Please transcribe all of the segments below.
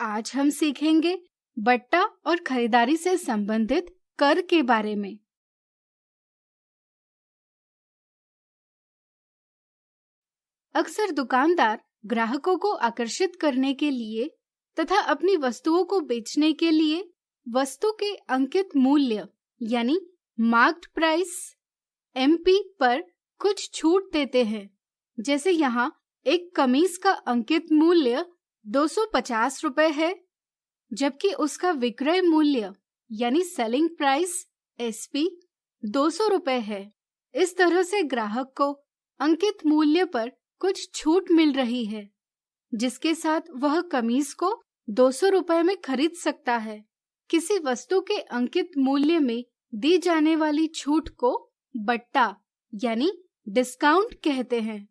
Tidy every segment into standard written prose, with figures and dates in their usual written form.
आज हम सीखेंगे बट्टा और खरीदारी से संबंधित कर के बारे में। अक्सर दुकानदार ग्राहकों को आकर्षित करने के लिए तथा अपनी वस्तुओं को बेचने के लिए वस्तु के अंकित मूल्य यानी मार्क्ड प्राइस (MP) पर कुछ छूट देते हैं। जैसे यहाँ एक कमीज का अंकित मूल्य 250 रुपए है, जबकि उसका विक्रय मूल्य यानी सेलिंग प्राइस (SP) 200 रुपए है। इस तरह से ग्राहक को अंकित मूल्य पर कुछ छूट मिल रही है, जिसके साथ वह कमीज को 200 रुपए में खरीद सकता है। किसी वस्तु के अंकित मूल्य में दी जाने वाली छूट को बट्टा यानी डिस्काउंट कहते हैं।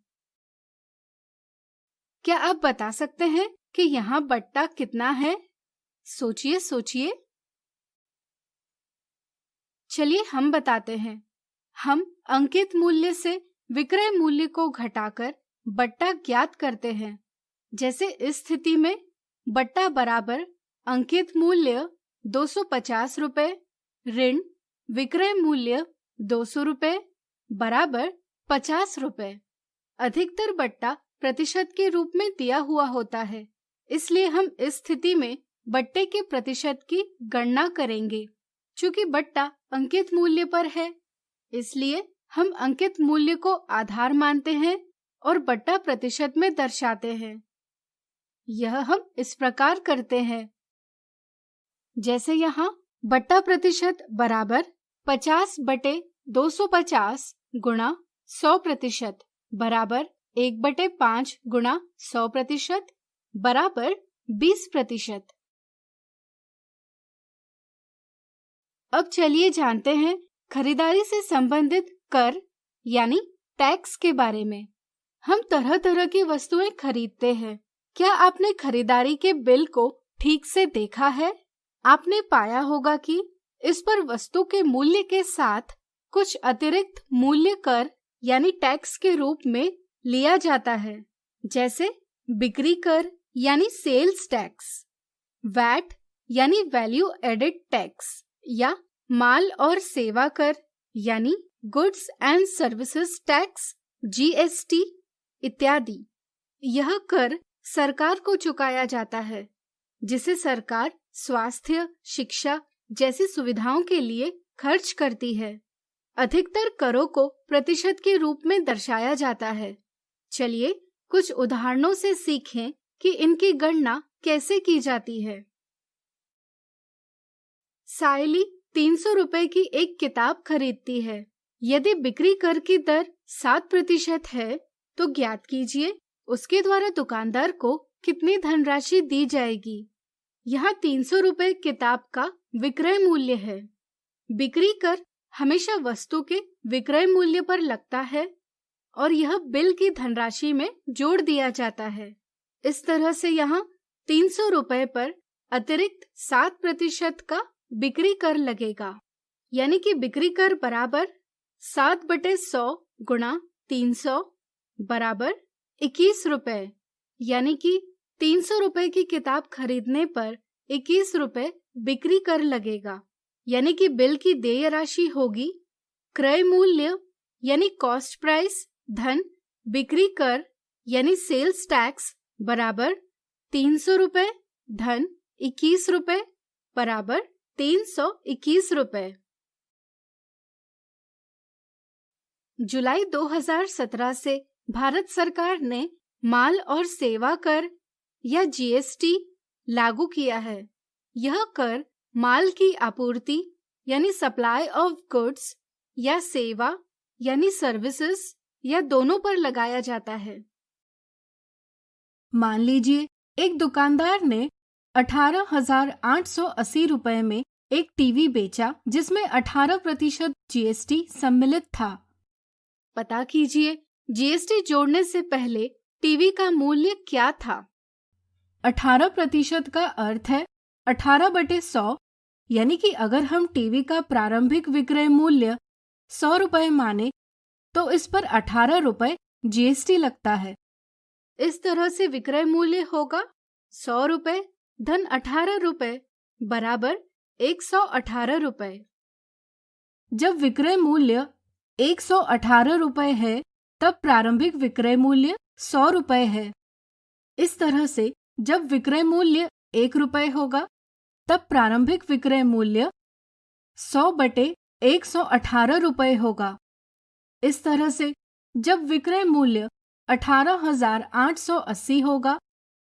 क्या आप बता सकते हैं कि यहाँ बट्टा कितना है? सोचिए सोचिए। चलिए हम बताते हैं। हम अंकित मूल्य से विक्रय मूल्य को घटाकर बट्टा ज्ञात करते हैं। जैसे इस स्थिति में बट्टा बराबर अंकित मूल्य 250 रुपए ऋण विक्रय मूल्य 200 रुपए बराबर 50 रुपए। अधिकतर बट्टा प्रतिशत के रूप में दिया हुआ होता है, इसलिए हम इस स्थिति में बट्टे के प्रतिशत की गणना करेंगे। चूंकि बट्टा अंकित मूल्य पर है, इसलिए हम अंकित मूल्य को आधार मानते हैं और बट्टा प्रतिशत में दर्शाते हैं। यह हम इस प्रकार करते हैं। जैसे यहाँ बट्टा प्रतिशत बराबर 50/250 गुणा 100% बराबर 1/5 गुणा 100% बराबर 20%। अब चलिए जानते हैं खरीदारी से संबंधित कर यानी टैक्स के बारे में। हम तरह तरह की वस्तुएं खरीदते हैं। क्या आपने खरीदारी के बिल को ठीक से देखा है? आपने पाया होगा कि इस पर वस्तु के मूल्य के साथ कुछ अतिरिक्त मूल्य कर यानी टैक्स के रूप में लिया जाता है, जैसे बिक्री कर यानी सेल्स टैक्स, वैट यानी वैल्यू एडेड टैक्स या माल और सेवा कर यानी goods and services tax GST इत्यादि। यह कर सरकार को चुकाया जाता है, जिसे सरकार स्वास्थ्य, शिक्षा जैसी सुविधाओं के लिए खर्च करती है। अधिकतर करों को प्रतिशत के रूप में दर्शाया जाता है। चलिए कुछ उदाहरणों से सीखें कि इनकी गणना कैसे की जाती है। सायली 300 रुपए की एक किताब खरीदती है। यदि बिक्री कर की दर 7% है, तो ज्ञात कीजिए उसके द्वारा दुकानदार को कितनी धनराशि दी जाएगी। यहाँ 300 रुपए किताब का विक्रय मूल्य है। बिक्री कर हमेशा वस्तु के विक्रय मूल्य पर लगता है और यह बिल की धनराशि में जोड़ दिया जाता है। इस तरह से यहाँ 300 रुपए पर अतिरिक्त 7% का बिक्री कर लगेगा, यानी कि बिक्री कर बराबर 7/100 गुणा 300 बराबर 21 रुपए, यानी कि 300 रुपए की किताब खरीदने पर 21 रुपए बिक्री कर लगेगा, यानी कि बिल की देय राशि होगी क्रय मूल्य यानी कॉस्ट प्राइस धन बिक्री कर यानी सेल्स टैक्स बराबर 300 रुपए धन 21 रुपए बराबर 321 रुपए। जुलाई 2017 से भारत सरकार ने माल और सेवा कर या GST लागू किया है। यह कर माल की आपूर्ति यानी सप्लाई ऑफ गुड्स या सेवा यानी सर्विसेज या दोनों पर लगाया जाता है। मान लीजिए एक दुकानदार ने 18,880 रुपए में एक टीवी बेचा, जिसमें 18% GST सम्मिलित था। पता कीजिए GST जोड़ने से पहले टीवी का मूल्य क्या था। 18% का अर्थ है 18/100, यानी कि अगर हम टीवी का प्रारंभिक विक्रय मूल्य 100 रुपए माने तो इस पर 18 रुपए GST लगता है। इस तरह से विक्रय मूल्य होगा 100 रुपए धन 18 रुपए बराबर 118 रुपए। जब विक्रय मूल्य 118 रुपए है तब प्रारंभिक विक्रय मूल्य 100 रुपए है। इस तरह से जब विक्रय मूल्य 1 रुपए होगा तब प्रारंभिक विक्रय मूल्य 100/118 रुपए होगा। इस तरह से जब विक्रय मूल्य 18,880 होगा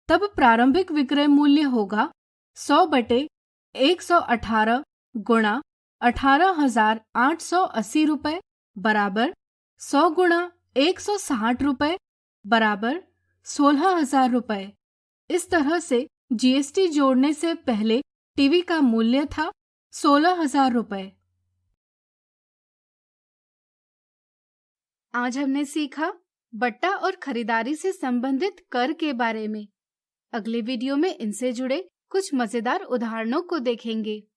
तब प्रारंभिक विक्रय मूल्य होगा 100/118 गुणा 18,880 रुपए बराबर 100 गुणा 160 रुपए बराबर 16,000 रुपए। इस तरह से जीएसटी जोड़ने से पहले टीवी का मूल्य था 16,000 रुपए। आज हमने सीखा बट्टा और खरीदारी से संबंधित कर के बारे में। अगले वीडियो में इनसे जुड़े कुछ मजेदार उदाहरणों को देखेंगे।